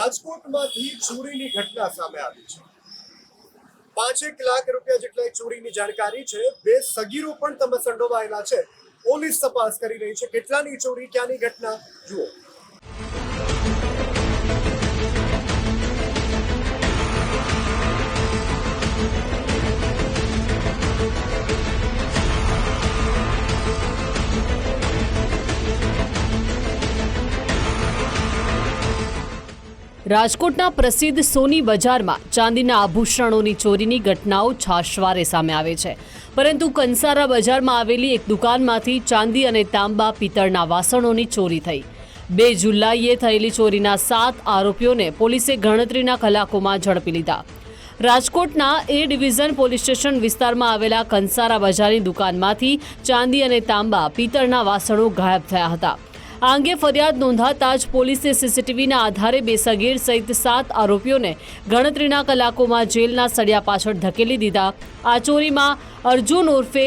રાજકોટમાંથી ચોરીની ઘટના સામે આવી છે। 5 લાખ રૂપિયા જેટલા ચોરીની જાણકારી છે। બે સગીરો પણ તમે સંડોવાયેલા છે। પોલીસ તપાસ કરી રહી છે। કેટલાની ચોરી, ક્યાંની ઘટના જુઓ। રાજકોટના પ્રસિદ્ધ સોની બજારમાં ચાંદીના આભૂષણોની ચોરીની ઘટનાઓ છાશવારે સામે આવે છે, પરંતુ કંસારા બજારમાં આવેલી એક દુકાનમાંથી ચાંદી અને તાંબા પિત્તળના વાસણોની ચોરી થઈ। 2 જુલાઈએ થયેલી ચોરીના 7 આરોપીઓને પોલીસે ગણતરીના કલાકોમાં ઝડપી લીધા। રાજકોટના એ ડિવિઝન પોલીસ સ્ટેશન વિસ્તારમાં આવેલા કંસારા બજારની દુકાનમાંથી ચાંદી અને તાંબા પિત્તળના વાસણો ગાયબ થયા હતા। આ અંગે ફરિયાદ નોંધાતા જ પોલીસે સીસીટીવીના આધારે 2 સગીર સહિત 7 આરોપીઓને ગણતરીના કલાકોમાં જેલના સળિયા પાછળ ધકેલી દીધા। આ ચોરીમાં અર્જુન ઉર્ફે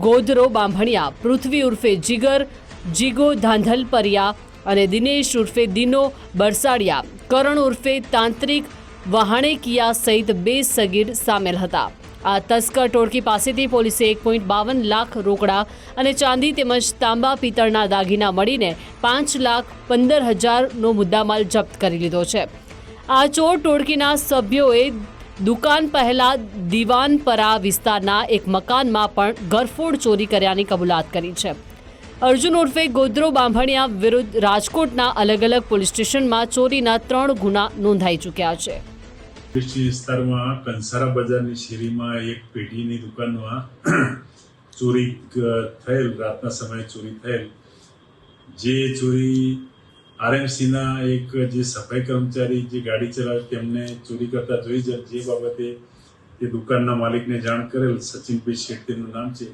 ગોધરો બાંભણિયા, પૃથ્વી ઉર્ફે જીગો ધાંધલપરિયા અને દિનેશ ઉર્ફે દિનો બરસાડિયા, કરણ ઉર્ફે તાંત્રિક વહાણેકિયા સહિત 2 સગીર સામેલ હતા। આ તસ્કર ટોળકી પાસેથી પોલીસે 1.52 લાખ રોકડા અને ચાંદી તેમજ તાંબા પિત્તળના દાગીના મળીને 5,15,000નો મુદ્દામાલ જપ્ત કરી લીધો છે। આ ચોર ટોળકીના સભ્યોએ દુકાન પહેલા દિવાનપરા વિસ્તારના એક મકાનમાં પણ ગરફોડ ચોરી કર્યાની કબૂલાત કરી છે। અર્જુન ઉર્ફે ગોધરો બાંભણિયા વિરુદ્ધ રાજકોટના અલગ અલગ પોલીસ સ્ટેશનમાં ચોરીના 3 ગુના નોંધાઈ ચૂક્યા છે। વિસ્તારમાં કંસારા બજારની શેરીમાં એક પેઢીની દુકાનમાં ચોરી થયેલ, રાતના સમયે ચોરી થયેલ। જે ચોરી આરએમસીના એક જે સફાઈ કર્મચારી જે ગાડી ચલાવે તેમને ચોરી કરતા જોઈ જે બાબતે તે દુકાનના માલિકને જાણ કરેલ। સચિનભાઈ શેઠ તેમનું નામ છે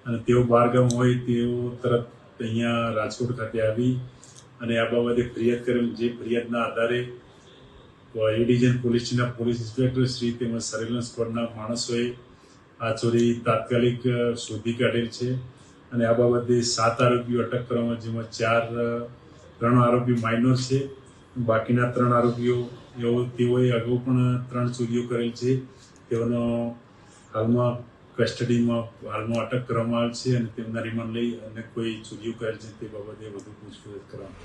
અને તેઓ બહારગામ હોય તેઓ તરત અહીંયા રાજકોટ ખાતે આવી અને આ બાબતે ફરિયાદ કરેલ। જે ફરિયાદના આધારે એ ડિવિઝન પોલીસના પોલીસ ઇન્સ્પેક્ટર શ્રી તેમજ સર્વેલન્સ સ્ક્વોડના માણસોએ આ ચોરી તાત્કાલિક શોધી કાઢેલ છે અને આ બાબતે 7 આરોપીઓ અટક કરવામાં, જેમાં 3 આરોપી માઇનર છે। બાકીના 3 આરોપીઓ તેઓએ અગાઉ પણ 3 ચોરીઓ કરેલ છે। તેઓનો હાલમાં કસ્ટડીમાં અટક કરવામાં આવે છે અને તેમના રિમાન્ડ લઈ અને કોઈ ચોરીઓ કરેલ છે તે બાબતે વધુ પૂછપરછ કરવામાં।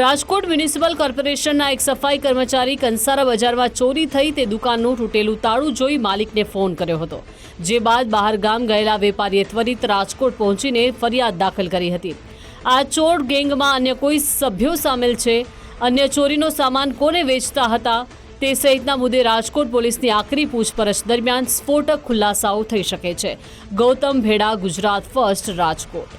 રાજકોટ મ્યુનિસિપલ કોર્પોરેશનના એક સફાઈ કર્મચારી કંસારા બજારમાં ચોરી થઈ તે દુકાનનું તૂટેલું તાળું જોઈ માલિકને ફોન કર્યો હતો, જે બાદ બહાર ગામ ગયેલા વેપારીએ ત્વરિત રાજકોટ પહોંચીને ફરિયાદ દાખલ કરી હતી। આ ચોર ગેંગમાં અન્ય કોઈ સભ્યો સામેલ છે, અન્ય ચોરીનો સામાન કોને વેચતા હતા તે સહિતના મુદ્દે રાજકોટ પોલીસની આકરી પૂછપરછ દરમિયાન સ્ફોટક ખુલાસાઓ થઈ શકે છે। ગૌતમ ભેડા, ગુજરાત ફર્સ્ટ, રાજકોટ।